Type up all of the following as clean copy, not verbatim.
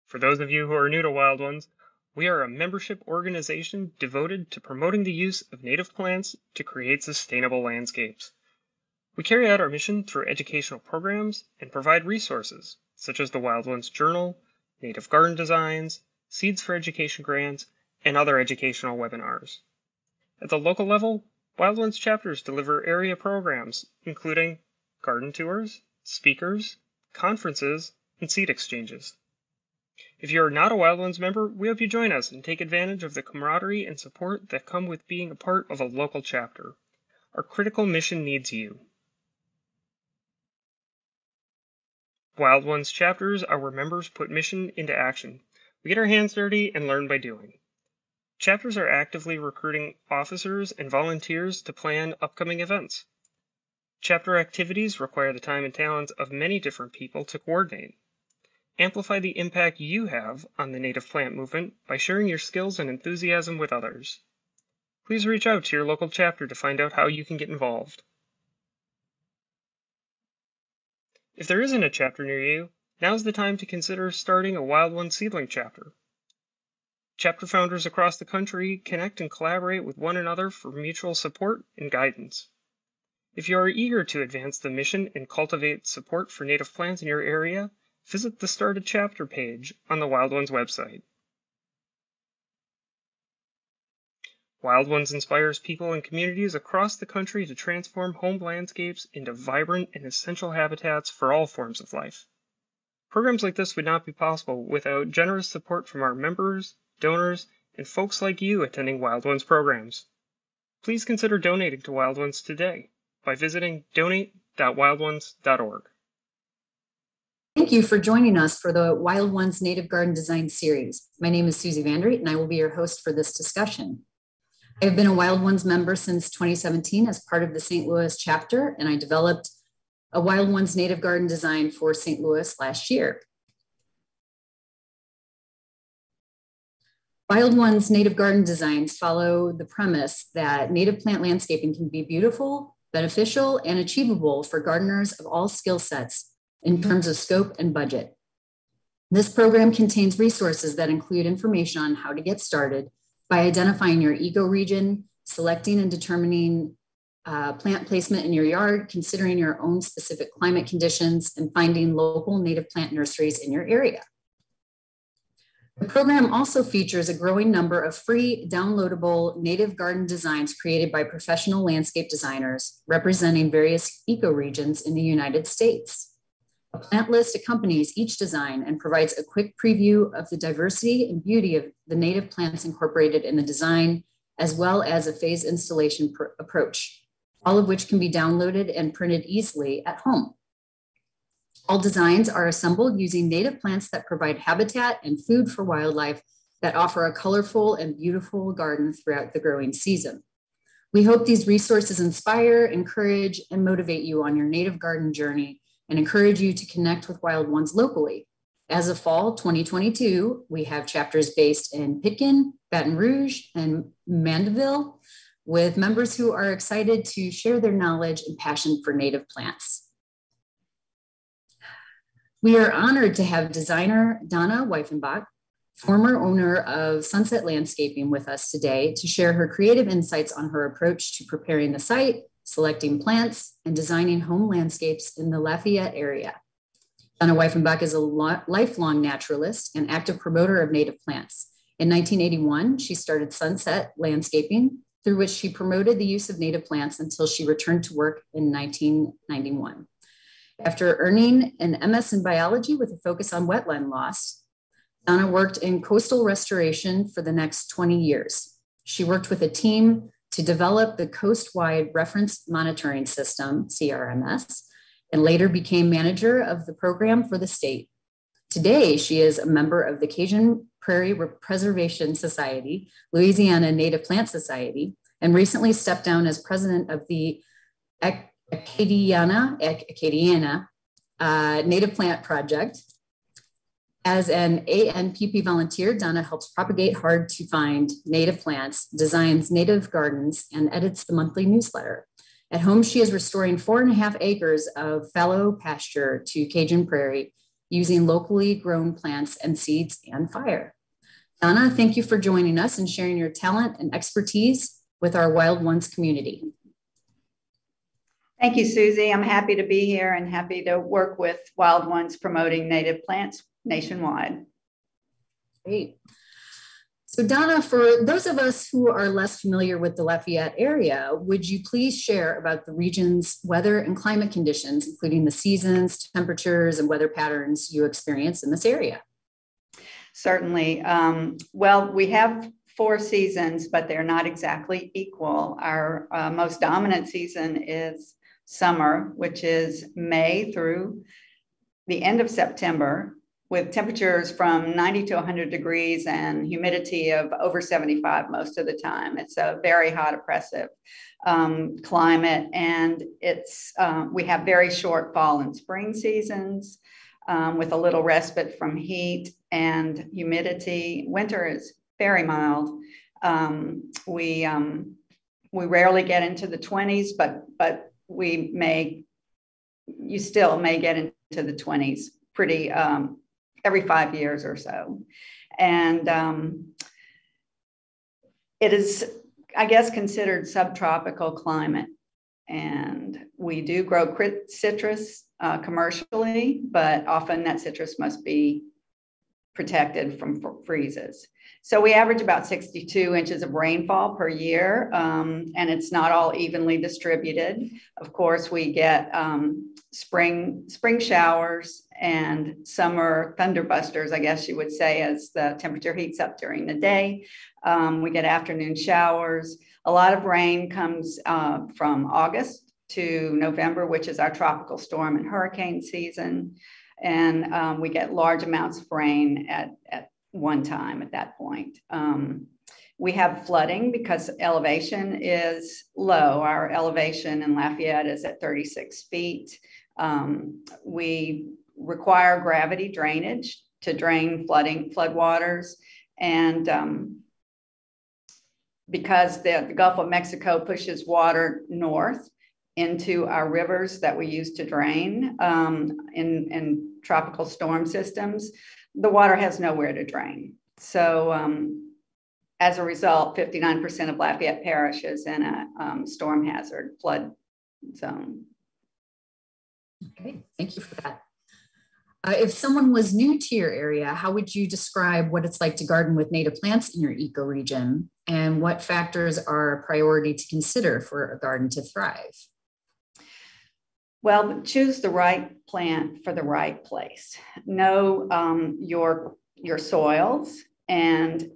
For those of you who are new to Wild Ones, we are a membership organization devoted to promoting the use of native plants to create sustainable landscapes. We carry out our mission through educational programs and provide resources such as the Wild Ones Journal, native garden designs, Seeds for Education grants, and other educational webinars. At the local level, Wild Ones chapters deliver area programs, including garden tours, speakers, conferences, and seed exchanges. If you are not a Wild Ones member, we hope you join us and take advantage of the camaraderie and support that come with being a part of a local chapter. Our critical mission needs you. Wild Ones chapters are where members put mission into action. We get our hands dirty and learn by doing. Chapters are actively recruiting officers and volunteers to plan upcoming events. Chapter activities require the time and talents of many different people to coordinate. Amplify the impact you have on the native plant movement by sharing your skills and enthusiasm with others. Please reach out to your local chapter to find out how you can get involved. If there isn't a chapter near you, now's the time to consider starting a Wild Ones seedling chapter. Chapter founders across the country connect and collaborate with one another for mutual support and guidance. If you are eager to advance the mission and cultivate support for native plants in your area, visit the Start a Chapter page on the Wild Ones website. Wild Ones inspires people and communities across the country to transform home landscapes into vibrant and essential habitats for all forms of life. Programs like this would not be possible without generous support from our members, donors, and folks like you attending Wild Ones programs. Please consider donating to Wild Ones today by visiting donate.wildones.org. Thank you for joining us for the Wild Ones Native Garden Design Series. My name is Susie Van de Riet, and I will be your host for this discussion. I have been a Wild Ones member since 2017 as part of the St. Louis chapter, and I developed a Wild Ones Native Garden design for St. Louis last year. Wild Ones Native Garden designs follow the premise that native plant landscaping can be beautiful, beneficial, and achievable for gardeners of all skill sets in terms of scope and budget. This program contains resources that include information on how to get started by identifying your ecoregion, selecting and determining plant placement in your yard, considering your own specific climate conditions, and finding local native plant nurseries in your area. The program also features a growing number of free downloadable native garden designs created by professional landscape designers representing various ecoregions in the United States. A plant list accompanies each design and provides a quick preview of the diversity and beauty of the native plants incorporated in the design, as well as a phased installation approach, all of which can be downloaded and printed easily at home. All designs are assembled using native plants that provide habitat and food for wildlife that offer a colorful and beautiful garden throughout the growing season. We hope these resources inspire, encourage, and motivate you on your native garden journey and encourage you to connect with Wild Ones locally. As of fall 2022, we have chapters based in Pitkin, Baton Rouge, and Mandeville, with members who are excited to share their knowledge and passion for native plants. We are honored to have designer Dona Weifenbach, former owner of Sunset Landscaping, with us today to share her creative insights on her approach to preparing the site, selecting plants, and designing home landscapes in the Lafayette area. Dona Weifenbach is a lifelong naturalist and active promoter of native plants. In 1981, she started Sunset Landscaping, through which she promoted the use of native plants until she returned to work in 1991. After earning an MS in biology with a focus on wetland loss, Dona worked in coastal restoration for the next 20 years. She worked with a team to develop the coast-wide reference monitoring system, CRMS, and later became manager of the program for the state. Today, she is a member of the Cajun Prairie Preservation Society, Louisiana Native Plant Society, and recently stepped down as president of the Acadiana Native Plant Project. As an ANPP volunteer, Dona helps propagate hard to find native plants, designs native gardens, and edits the monthly newsletter. At home, she is restoring 4.5 acres of fallow pasture to Cajun Prairie using locally grown plants and seeds and fire. Donna, thank you for joining us and sharing your talent and expertise with our Wild Ones community. Thank you, Susie. I'm happy to be here and happy to work with Wild Ones promoting native plants nationwide. Great. So Donna, for those of us who are less familiar with the Lafayette area, would you please share about the region's weather and climate conditions, including the seasons, temperatures, and weather patterns you experience in this area? Certainly. Well, we have 4 seasons, but they're not exactly equal. Our most dominant season is summer, which is May through the end of September, with temperatures from 90 to 100 degrees and humidity of over 75 most of the time. It's a very hot, oppressive climate, and we have very short fall and spring seasons with a little respite from heat and humidity. Winter is very mild. We rarely get into the 20s, but you still may get into the 20s pretty every 5 years or so. And it is, I guess, considered subtropical climate. And we do grow citrus commercially, but often that citrus must be protected from freezes. So we average about 62 inches of rainfall per year, and it's not all evenly distributed. Of course, we get spring showers and summer thunderbusters, I guess you would say, as the temperature heats up during the day. We get afternoon showers. A lot of rain comes from August to November, which is our tropical storm and hurricane season. And we get large amounts of rain at one time at that point. We have flooding because elevation is low. Our elevation in Lafayette is at 36 feet. We require gravity drainage to drain floodwaters. And because the Gulf of Mexico pushes water north into our rivers that we use to drain in tropical storm systems, the water has nowhere to drain. So as a result, 59% of Lafayette Parish is in a storm hazard flood zone. Okay, thank you for that. If someone was new to your area, how would you describe what it's like to garden with native plants in your ecoregion, and what factors are a priority to consider for a garden to thrive? Well, choose the right plant for the right place. Know your soils and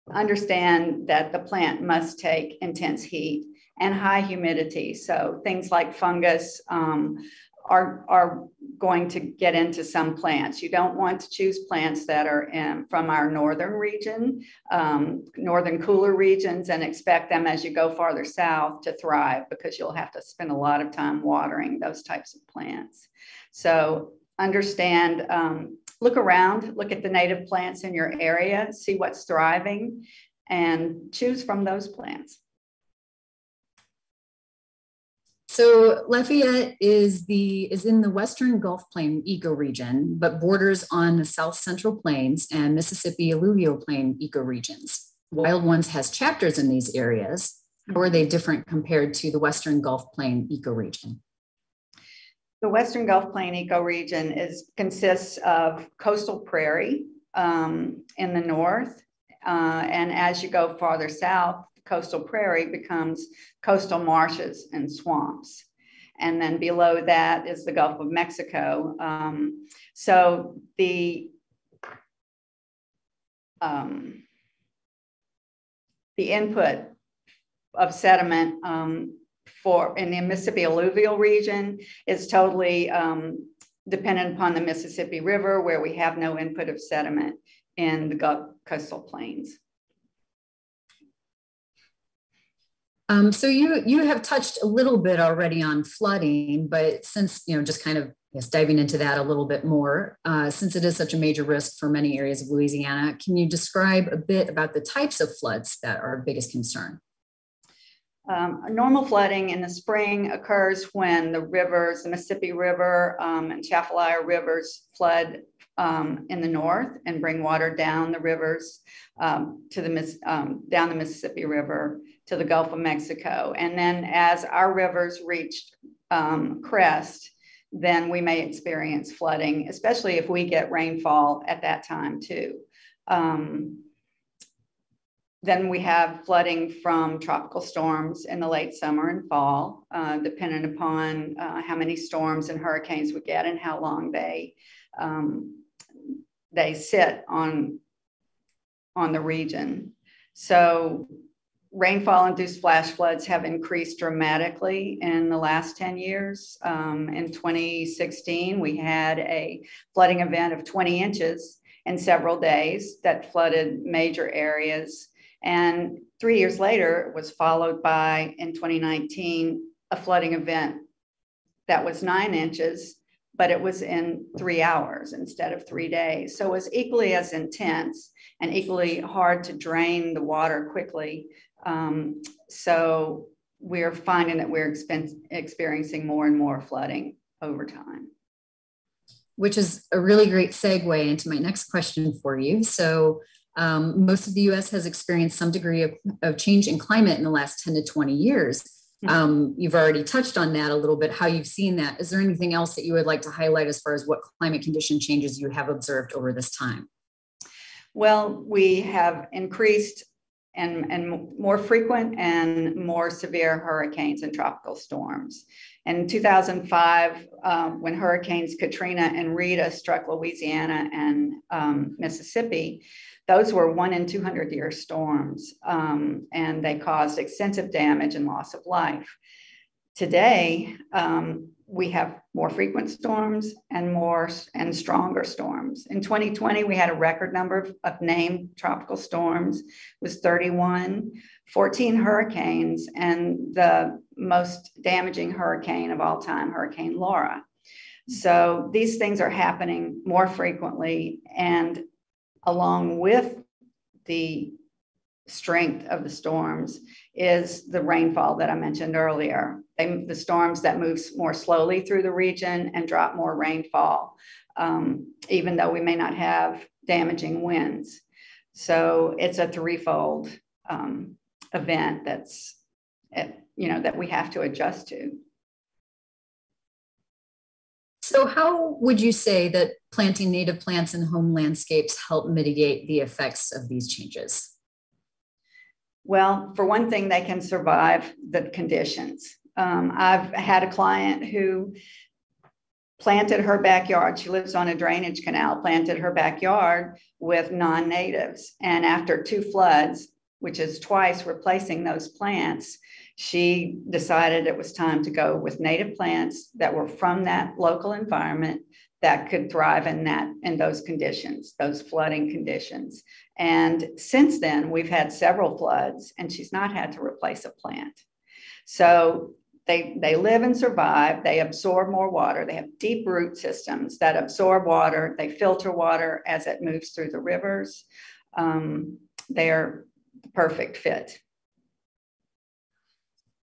understand that the plant must take intense heat and high humidity. So things like fungus are going to get into some plants. You don't want to choose plants that are from our northern region, northern cooler regions, and expect them as you go farther south to thrive, because you'll have to spend a lot of time watering those types of plants. So understand, look around, look at the native plants in your area, see what's thriving, and choose from those plants. So Lafayette is in the Western Gulf Plain ecoregion, but borders on the South Central Plains and Mississippi Alluvial Plain ecoregions. Wild Ones has chapters in these areas. How are they different compared to the Western Gulf Plain ecoregion? The Western Gulf Plain ecoregion consists of coastal prairie in the north, and as you go farther south, coastal prairie becomes coastal marshes and swamps. And then below that is the Gulf of Mexico. So the input of sediment in the Mississippi alluvial region is totally dependent upon the Mississippi River, where we have no input of sediment in the Gulf coastal plains. So you have touched a little bit already on flooding, but since, just kind of diving into that a little bit more, since it is such a major risk for many areas of Louisiana, can you describe a bit about the types of floods that are our biggest concern? Normal flooding in the spring occurs when the rivers, the Mississippi River and Chafalaya rivers flood in the north and bring water down the rivers down the Mississippi River to the Gulf of Mexico. And then as our rivers reach crest, then we may experience flooding, especially if we get rainfall at that time too. Then we have flooding from tropical storms in the late summer and fall, depending upon how many storms and hurricanes we get and how long they sit on the region. So rainfall-induced flash floods have increased dramatically in the last 10 years. In 2016, we had a flooding event of 20 inches in several days that flooded major areas. And 3 years later, it was followed by, in 2019, a flooding event that was 9 inches, but it was in 3 hours instead of 3 days. So it was equally as intense and equally hard to drain the water quickly. So we're finding that we're experiencing more and more flooding over time. Which is a really great segue into my next question for you. So most of the US has experienced some degree of change in climate in the last 10 to 20 years. You've already touched on that a little bit, how you've seen that. Is there anything else that you would like to highlight as far as what climate condition changes you have observed over this time? Well, we have increased and more frequent and more severe hurricanes and tropical storms. In 2005, when hurricanes Katrina and Rita struck Louisiana and Mississippi, those were 1 in 200 year storms, and they caused extensive damage and loss of life. Today, we have more frequent storms and stronger storms. In 2020, we had a record number of named tropical storms. It was 31, 14 hurricanes, and the most damaging hurricane of all time, Hurricane Laura. So these things are happening more frequently, and along with the strength of the storms is the rainfall that I mentioned earlier. The storms that move more slowly through the region and drop more rainfall, even though we may not have damaging winds. So it's a threefold event that's, that we have to adjust to. So how would you say that planting native plants in home landscapes help mitigate the effects of these changes? Well, for one thing, they can survive the conditions. I've had a client who planted her backyard. She lives on a drainage canal, planted her backyard with non-natives. And after 2 floods, which is twice replacing those plants, she decided it was time to go with native plants that were from that local environment that could thrive in those conditions, those flooding conditions. And since then, we've had several floods, and she's not had to replace a plant. So they live and survive. They absorb more water. They have deep root systems that absorb water. They filter water as it moves through the rivers. They're the perfect fit.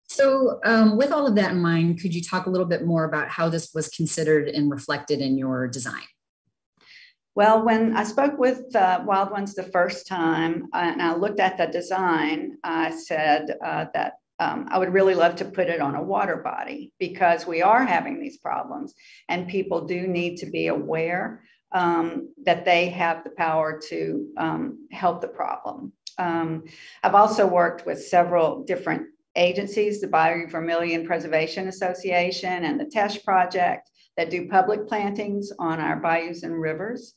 So with all of that in mind, could you talk a little bit more about how this was considered and reflected in your design? Well, when I spoke with Wild Ones the first time and I looked at the design, I said that I would really love to put it on a water body because we are having these problems and people do need to be aware that they have the power to help the problem. I've also worked with several different agencies, the Biovermilion Preservation Association and the TESH Project that do public plantings on our bayous and rivers.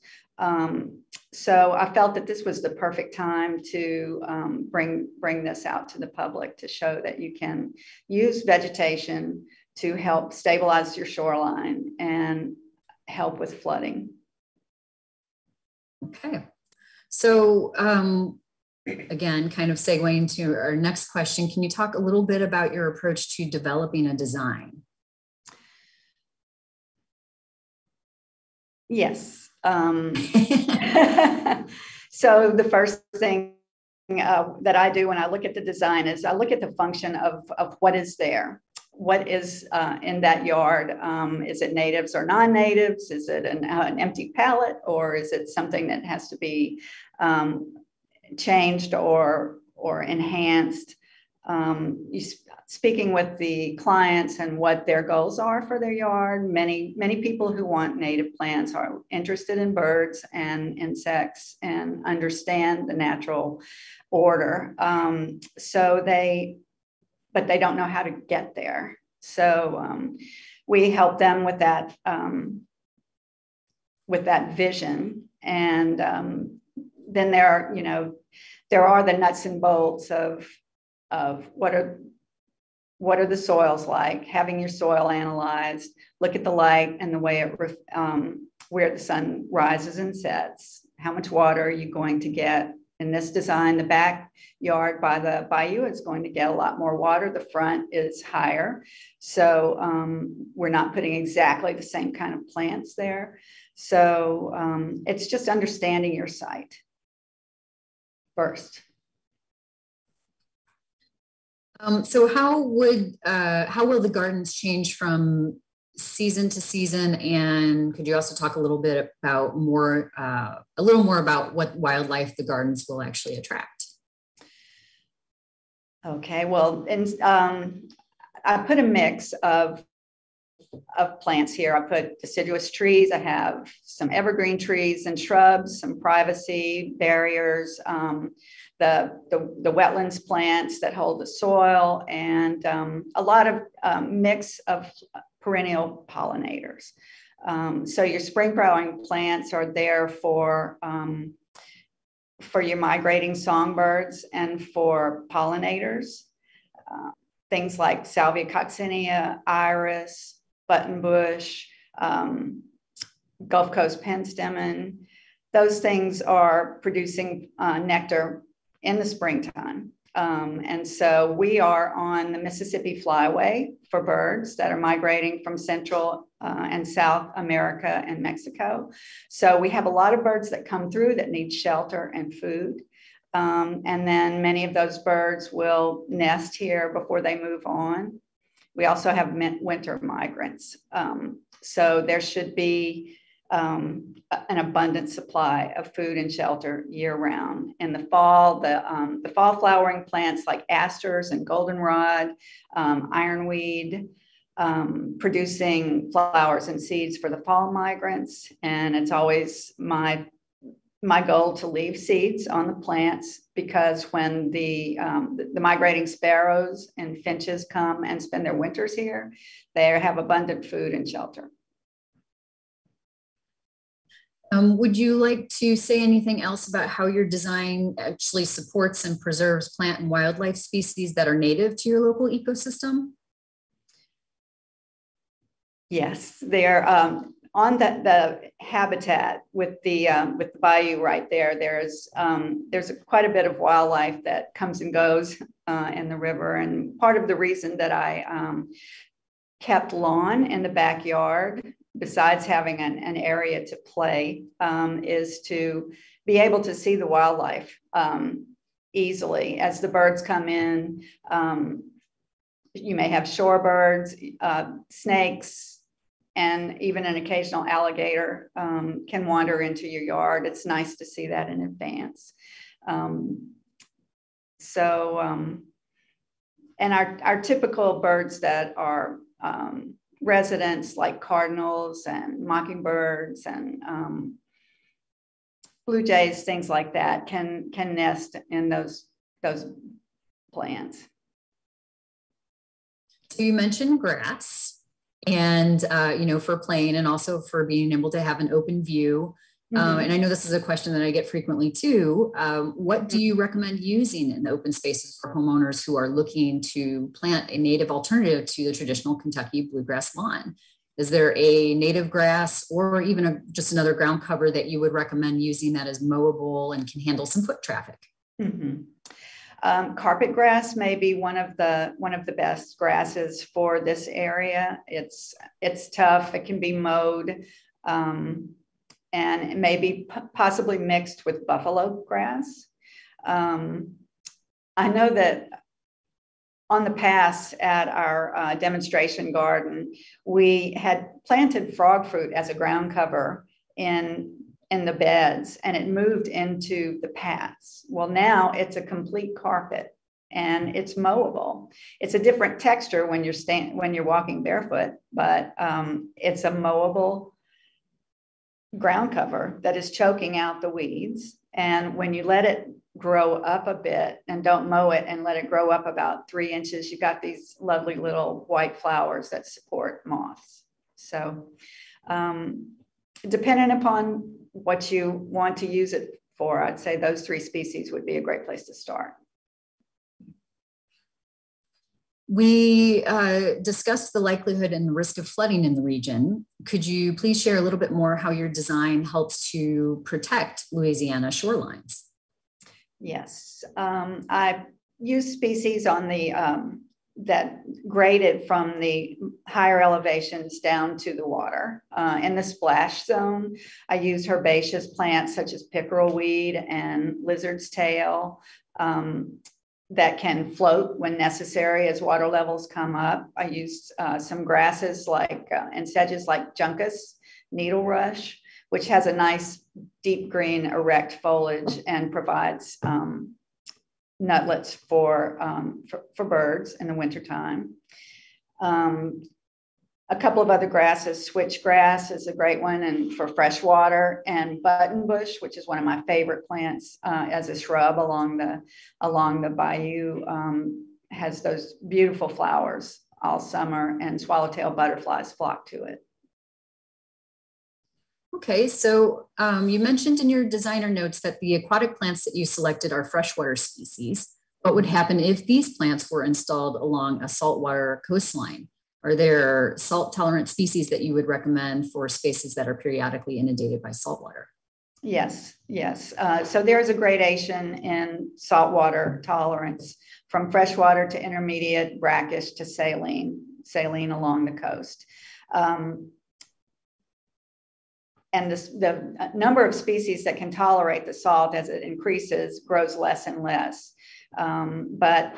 So I felt that this was the perfect time to bring this out to the public to show that you can use vegetation to help stabilize your shoreline and help with flooding. Okay. So again, kind of segueing to our next question, can you talk a little bit about your approach to developing a design? Yes. So the first thing that I do when I look at the design is I look at the function of what is there. What is in that yard? Is it natives or non-natives? Is it an empty pallet, or is it something that has to be changed or enhanced? Speaking with the clients and what their goals are for their yard, many people who want native plants are interested in birds and insects and understand the natural order. But they don't know how to get there. So we help them with that vision. And then there are the nuts and bolts of what are the soils like, having your soil analyzed, look at the light and the way where the sun rises and sets, how much water are you going to get. In this design, the backyard by the bayou is going to get a lot more water. The front is higher. So we're not putting exactly the same kind of plants there. So it's just understanding your site first. So how will the gardens change from season to season? And could you also talk a little bit about a little more about what wildlife the gardens will actually attract? Okay, well, I put a mix of plants here. I put deciduous trees. I have some evergreen trees and shrubs, some privacy barriers, the wetlands plants that hold the soil, and a lot of mix of perennial pollinators. So your spring growing plants are there for your migrating songbirds and for pollinators. Things like salvia coccinea, iris, buttonbush, Gulf Coast penstemon. Those things are producing nectar in the springtime. And so we are on the Mississippi Flyway for birds that are migrating from Central and South America and Mexico. So we have a lot of birds that come through that need shelter and food. And then many of those birds will nest here before they move on. We also have winter migrants. So there should be an abundant supply of food and shelter year round. In the fall, the fall flowering plants like asters and goldenrod, ironweed, producing flowers and seeds for the fall migrants. And it's always my goal to leave seeds on the plants, because when the migrating sparrows and finches come and spend their winters here, they have abundant food and shelter. Would you like to say anything else about how your design actually supports and preserves plant and wildlife species that are native to your local ecosystem? Yes, they're on the habitat with the bayou right there. There's quite a bit of wildlife that comes and goes in the river, and part of the reason that I kept lawn in the backyard, besides having an area to play, is to be able to see the wildlife easily as the birds come in. You may have shorebirds, snakes, and even an occasional alligator can wander into your yard. It's nice to see that in advance. And our typical birds that are residents, like cardinals and mockingbirds and blue jays, things like that, can nest in those plants. So you mentioned grass, and for playing and also for being able to have an open view. And I know this is a question that I get frequently too. What do you recommend using in open spaces for homeowners who are looking to plant a native alternative to the traditional Kentucky bluegrass lawn? Is there a native grass or even just another ground cover that you would recommend using that is mowable and can handle some foot traffic? Carpet grass may be one of the best grasses for this area. It's tough. It can be mowed. And it may be possibly mixed with buffalo grass. I know that on the past at our demonstration garden, we had planted frog fruit as a ground cover in the beds, and it moved into the paths. Well, now it's a complete carpet and it's mowable. It's a different texture when you're walking barefoot, but it's a mowable ground cover that is choking out the weeds. And when you let it grow up a bit and don't mow it and let it grow up about 3 inches, you've got these lovely little white flowers that support moths. So depending upon what you want to use it for, I'd say those 3 species would be a great place to start. We discussed the likelihood and the risk of flooding in the region. Could you please share a little bit more how your design helps to protect Louisiana shorelines? Yes, I use species on the that graded from the higher elevations down to the water. In the splash zone, I use herbaceous plants such as pickerel weed and lizard's tail that can float when necessary as water levels come up. I use some grasses like and sedges like juncus, needle rush, which has a nice deep green erect foliage and provides nutlets for birds in the wintertime. A couple of other grasses, switchgrass is a great one and for fresh water, and buttonbush, which is one of my favorite plants as a shrub along the bayou, has those beautiful flowers all summer, and swallowtail butterflies flock to it. Okay, so you mentioned in your designer notes that the aquatic plants that you selected are freshwater species. What would happen if these plants were installed along a saltwater coastline? Are there salt-tolerant species that you would recommend for spaces that are periodically inundated by saltwater? Yes, yes. So there's a gradation in saltwater tolerance from freshwater to intermediate, brackish to saline along the coast. And the number of species that can tolerate the salt as it increases grows less and less. But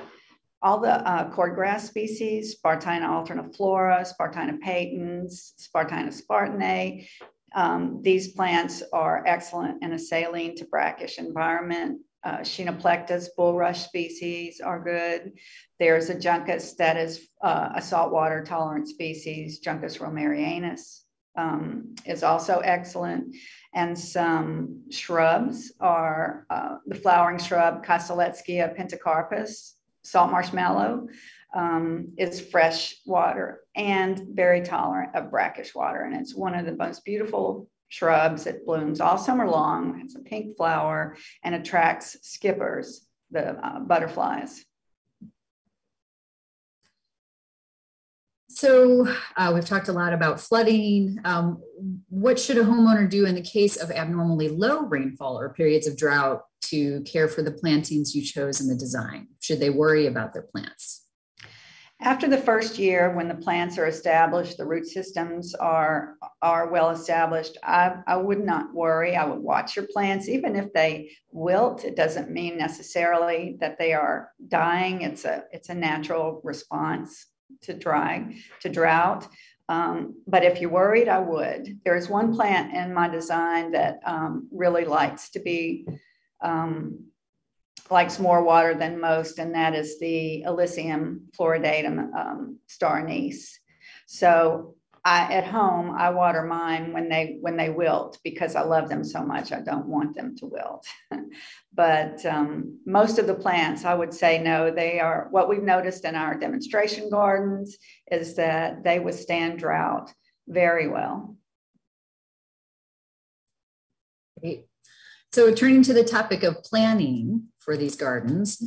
all the cordgrass species, Spartina alterniflora, Spartina patens, Spartina spartanae, these plants are excellent in a saline to brackish environment. Chenoplectus, bulrush species are good. There's a juncus that is a saltwater tolerant species, Juncus romerianus. Is also excellent. And some shrubs are the flowering shrub Castelletskia pentacarpus, salt marshmallow, is fresh water and very tolerant of brackish water. And it's one of the most beautiful shrubs. It blooms all summer long. It's a pink flower and attracts skippers, the butterflies. So we've talked a lot about flooding. What should a homeowner do in the case of abnormally low rainfall or periods of drought to care for the plantings you chose in the design? Should they worry about their plants? After the first year, when the plants are established, the root systems are well established, I would not worry. I would watch your plants. Even if they wilt, it doesn't mean necessarily that they are dying. It's a natural response to drought. But if you're worried, I would. There's one plant in my design that really likes to be, likes more water than most, and that is the Elysium floridatum star anise. So at home, I water mine when they wilt because I love them so much. I don't want them to wilt. But most of the plants, I would say no, they are, what we've noticed in our demonstration gardens is that they withstand drought very well. Great. So turning to the topic of planning for these gardens,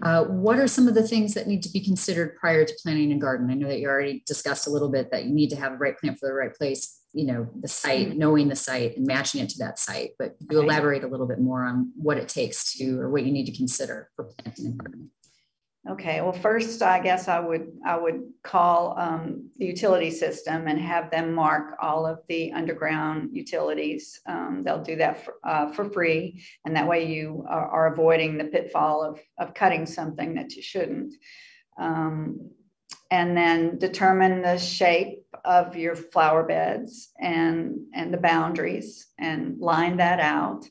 what are some of the things that need to be considered prior to planting a garden? I know that you already discussed a little bit that you need to have the right plant for the right place, you know, the site, knowing the site and matching it to that site, but you elaborate a little bit more on what it takes to, or what you need to consider for planting a garden. Okay, well, first, I guess I would call the utility system and have them mark all of the underground utilities. They'll do that for free, and that way you are avoiding the pitfall of cutting something that you shouldn't. And then determine the shape of your flower beds and the boundaries and line that out.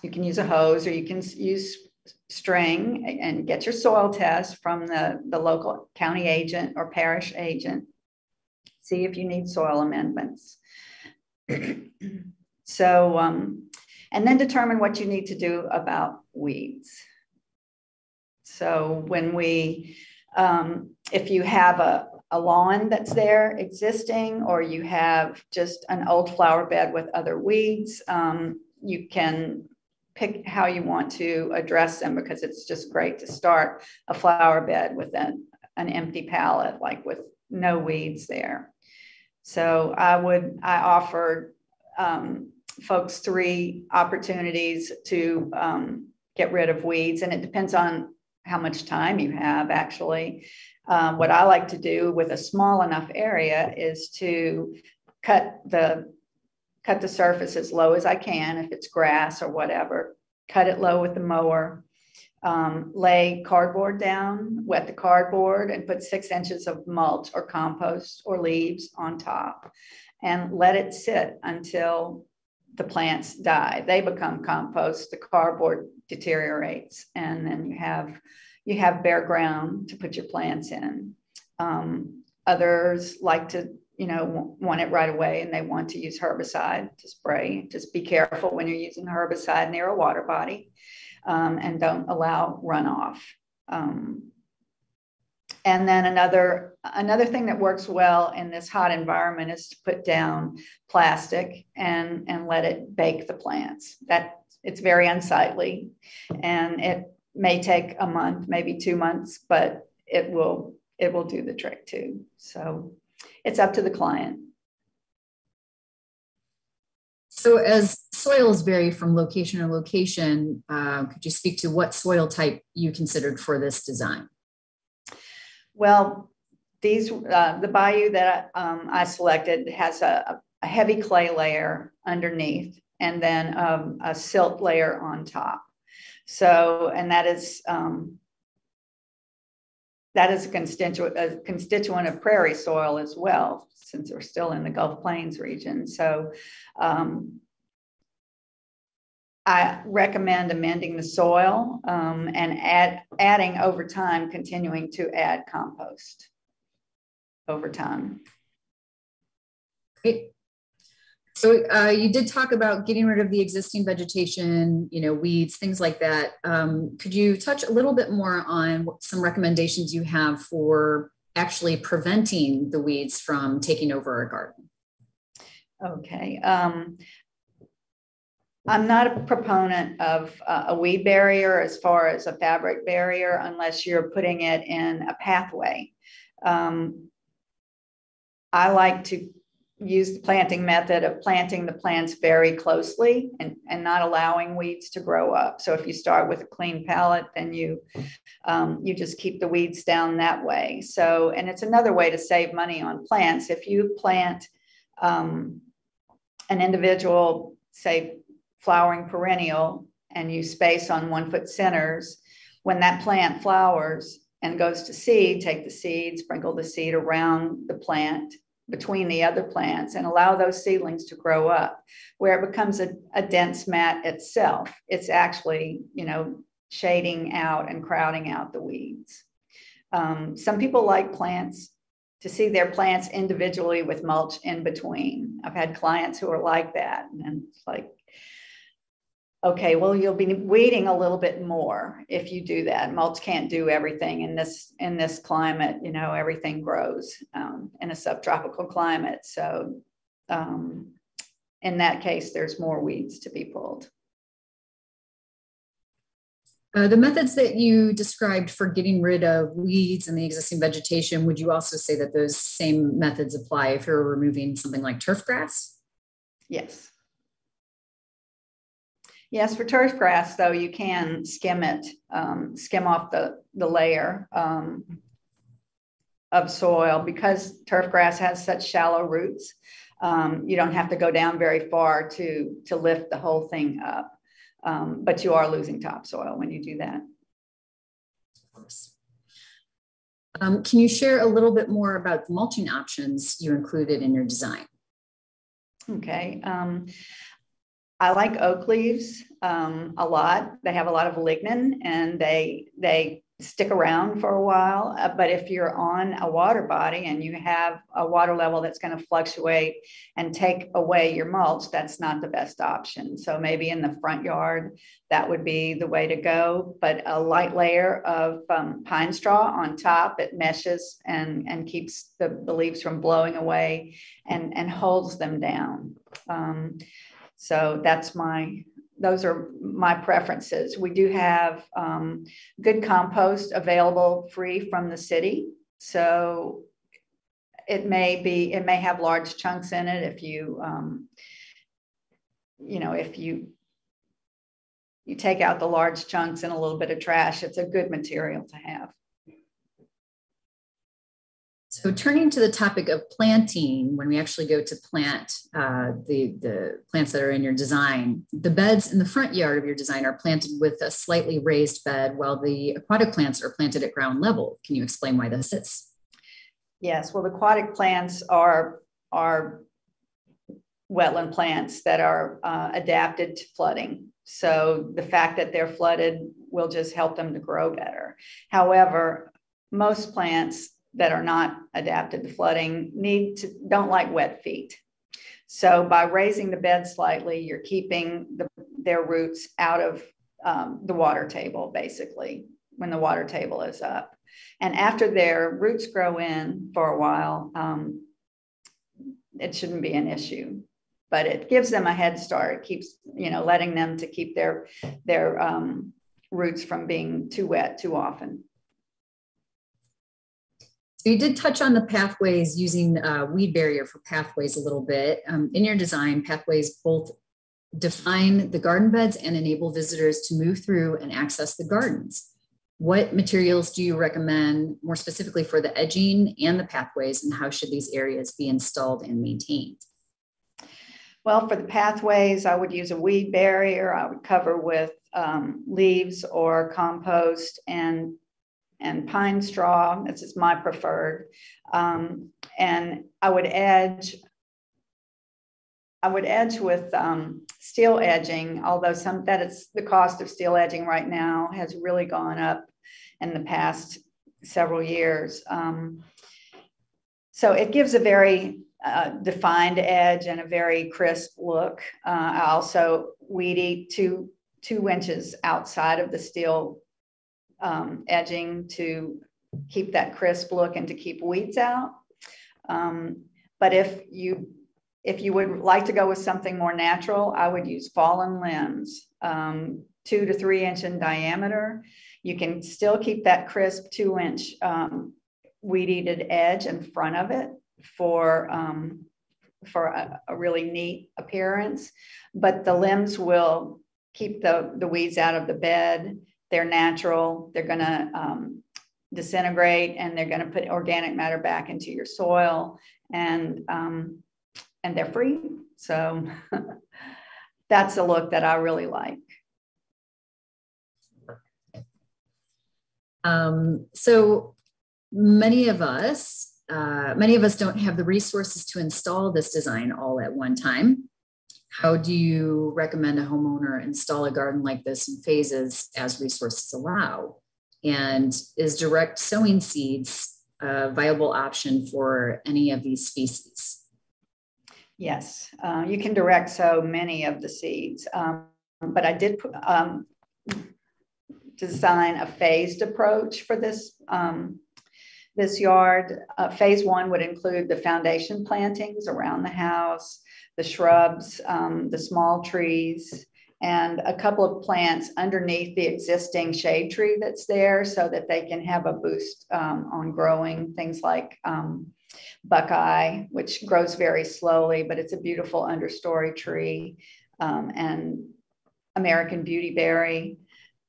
You can use a hose, or you can use string, and get your soil test from the local county agent or parish agent. See if you need soil amendments. So, and then determine what you need to do about weeds. So when if you have a lawn that's there existing, or you have just an old flower bed with other weeds, you can pick how you want to address them, because it's just great to start a flower bed with an empty palette, like with no weeds there. So I offered folks 3 opportunities to get rid of weeds, and it depends on how much time you have, actually. What I like to do with a small enough area is to cut the surface as low as I can. If it's grass or whatever, cut it low with the mower, lay cardboard down, wet the cardboard, and put 6 inches of mulch or compost or leaves on top, and let it sit until the plants die. They become compost, the cardboard deteriorates, and then you have bare ground to put your plants in. Others like to want it right away, and they want to use herbicide to spray. Just be careful when you're using herbicide near a water body, and don't allow runoff. And then another thing that works well in this hot environment is to put down plastic and let it bake the plants. It's very unsightly, and it may take a month, maybe 2 months, but it will do the trick too. So it's up to the client. So as soils vary from location to location, could you speak to what soil type you considered for this design? Well, the bayou that I selected has a heavy clay layer underneath, and then a silt layer on top. So, and that is a constituent of prairie soil as well, since we're still in the Gulf Plains region. So I recommend amending the soil and adding over time, continuing to add compost over time. Great. So you did talk about getting rid of the existing vegetation, weeds, things like that. Could you touch a little bit more on some recommendations you have for actually preventing the weeds from taking over a garden? Okay. I'm not a proponent of a weed barrier as far as a fabric barrier, unless you're putting it in a pathway. I like to use the planting method of planting the plants very closely and not allowing weeds to grow up. So if you start with a clean palette, then you just keep the weeds down that way. So, and it's another way to save money on plants. If you plant an individual, say, flowering perennial, and you space on 1 foot centers, when that plant flowers and goes to seed, take the seed, sprinkle the seed around the plant between the other plants, and allow those seedlings to grow up. Where it becomes a dense mat itself, it's actually, shading out and crowding out the weeds. Some people like plants to see their plants individually with mulch in between. I've had clients who are like that, and it's like, okay, well, you'll be weeding a little bit more if you do that. Mulch can't do everything in this climate. Everything grows in a subtropical climate. So in that case, there's more weeds to be pulled. The methods that you described for getting rid of weeds and the existing vegetation, would you also say that those same methods apply if you're removing something like turf grass? Yes. Yes, for turf grass, though, you can skim it, skim off the layer of soil, because turf grass has such shallow roots. You don't have to go down very far to lift the whole thing up, but you are losing topsoil when you do that. Of course. Can you share a little bit more about the mulching options you included in your design? Okay. I like oak leaves a lot. They have a lot of lignin, and they stick around for a while. But if you're on a water body and you have a water level that's going to fluctuate and take away your mulch, that's not the best option. So maybe in the front yard, that would be the way to go. But a light layer of pine straw on top, it meshes and keeps the leaves from blowing away and holds them down. So those are my preferences. We do have good compost available free from the city. So it may have large chunks in it. If you, if you take out the large chunks and a little bit of trash, it's a good material to have. So turning to the topic of planting, when we actually go to plant the plants that are in your design, the beds in the front yard of your design are planted with a slightly raised bed, while the aquatic plants are planted at ground level. Can you explain why this is? Yes, well, the aquatic plants are wetland plants that are adapted to flooding. So the fact that they're flooded will just help them to grow better. However, most plants that are not adapted to flooding don't like wet feet. So by raising the bed slightly, you're keeping their roots out of the water table, basically, when the water table is up. And after their roots grow in for a while, it shouldn't be an issue. But it gives them a head start. It keeps, letting them to keep their roots from being too wet too often. So you did touch on the pathways, using weed barrier for pathways a little bit. In your design, pathways both define the garden beds and enable visitors to move through and access the gardens. What materials do you recommend more specifically for the edging and the pathways, and how should these areas be installed and maintained? Well, for the pathways, I would use a weed barrier. I would cover with leaves or compost and pine straw. This is my preferred. And I would edge with steel edging, although the cost of steel edging right now has really gone up in the past several years. So it gives a very defined edge and a very crisp look. I also weed eat two inches outside of the steel edging to keep that crisp look and to keep weeds out. But if you would like to go with something more natural, I would use fallen limbs, 2 to 3 inch in diameter. You can still keep that crisp 2-inch weed-eated edge in front of it for a really neat appearance, but the limbs will keep the weeds out of the bed. They're natural. They're going to disintegrate, and they're going to put organic matter back into your soil, and they're free. So that's a look that I really like. So many of us don't have the resources to install this design all at one time. How do you recommend a homeowner install a garden like this in phases as resources allow? And is direct sowing seeds a viable option for any of these species? Yes, you can direct sow many of the seeds, but I did design a phased approach for this yard. Phase 1 would include the foundation plantings around the house, the shrubs, the small trees, and a couple of plants underneath the existing shade tree that's there, so that they can have a boost on growing. Things like buckeye, which grows very slowly, but it's a beautiful understory tree, and American beautyberry.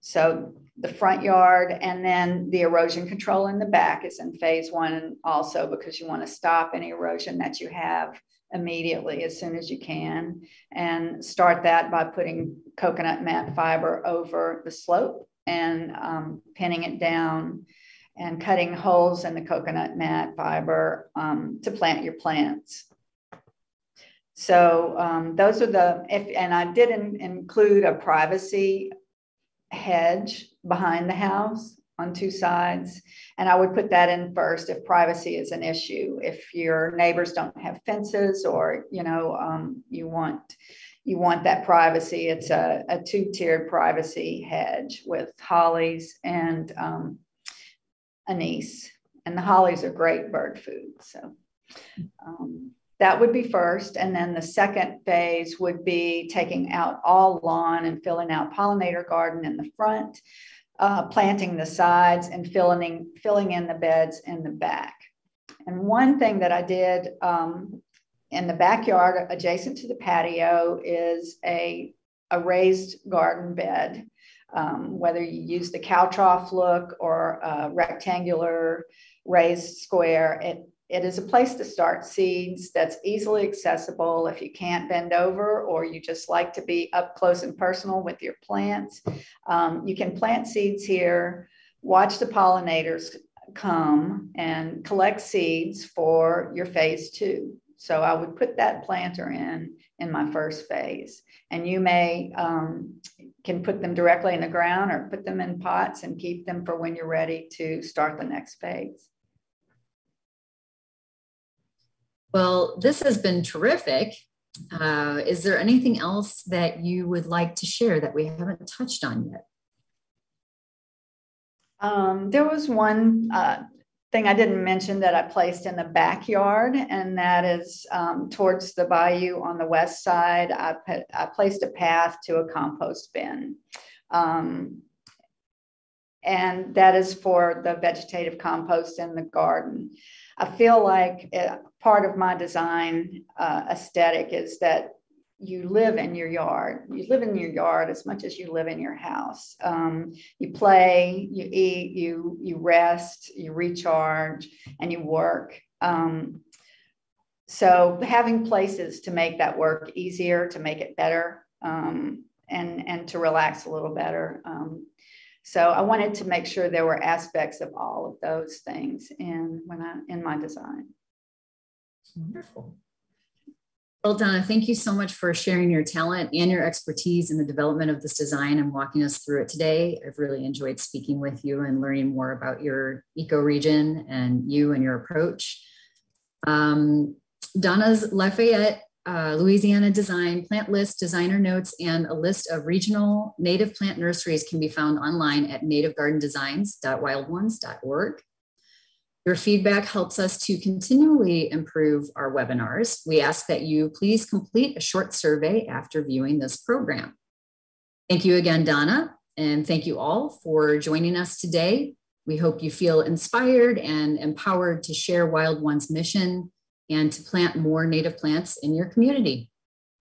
So the front yard, and then the erosion control in the back is in phase one also, because you want to stop any erosion that you have immediately as soon as you can, and start that by putting coconut mat fiber over the slope and pinning it down and cutting holes in the coconut mat fiber to plant your plants. So those are and I did include a privacy hedge behind the house on two sides. And I would put that in first if privacy is an issue. If your neighbors don't have fences, or, you know, you want that privacy, it's a two-tiered privacy hedge with hollies and anise. And the hollies are great bird food. So that would be first. And then the second phase would be taking out all lawn and filling out pollinator garden in the front, planting the sides, and filling in the beds in the back. And one thing that I did in the backyard adjacent to the patio is a raised garden bed. Whether you use the cow trough look or a rectangular raised square, it is a place to start seeds that's easily accessible if you can't bend over, or you just like to be up close and personal with your plants. You can plant seeds here, watch the pollinators come, and collect seeds for your phase two. So I would put that planter in my first phase. And you may can put them directly in the ground or put them in pots and keep them for when you're ready to start the next phase. Well, this has been terrific. Is there anything else that you would like to share that we haven't touched on yet? There was one thing I didn't mention that I placed in the backyard, and that is towards the bayou on the west side. I placed a path to a compost bin. And that is for the vegetative compost in the garden. I feel like part of my design aesthetic is that you live in your yard. You live in your yard as much as you live in your house. You play, you eat, you rest, you recharge, and you work. So having places to make that work easier, to make it better, and to relax a little better. So I wanted to make sure there were aspects of all of those things in my design. Wonderful. Well, Donna, thank you so much for sharing your talent and your expertise in the development of this design and walking us through it today. I've really enjoyed speaking with you and learning more about your ecoregion and you and your approach. Donna's Lafayette, Louisiana design, plant list, designer notes, and a list of regional native plant nurseries can be found online at nativegardendesigns.wildones.org. Your feedback helps us to continually improve our webinars. We ask that you please complete a short survey after viewing this program. Thank you again, Donna, and thank you all for joining us today. We hope you feel inspired and empowered to share Wild One's mission and to plant more native plants in your community.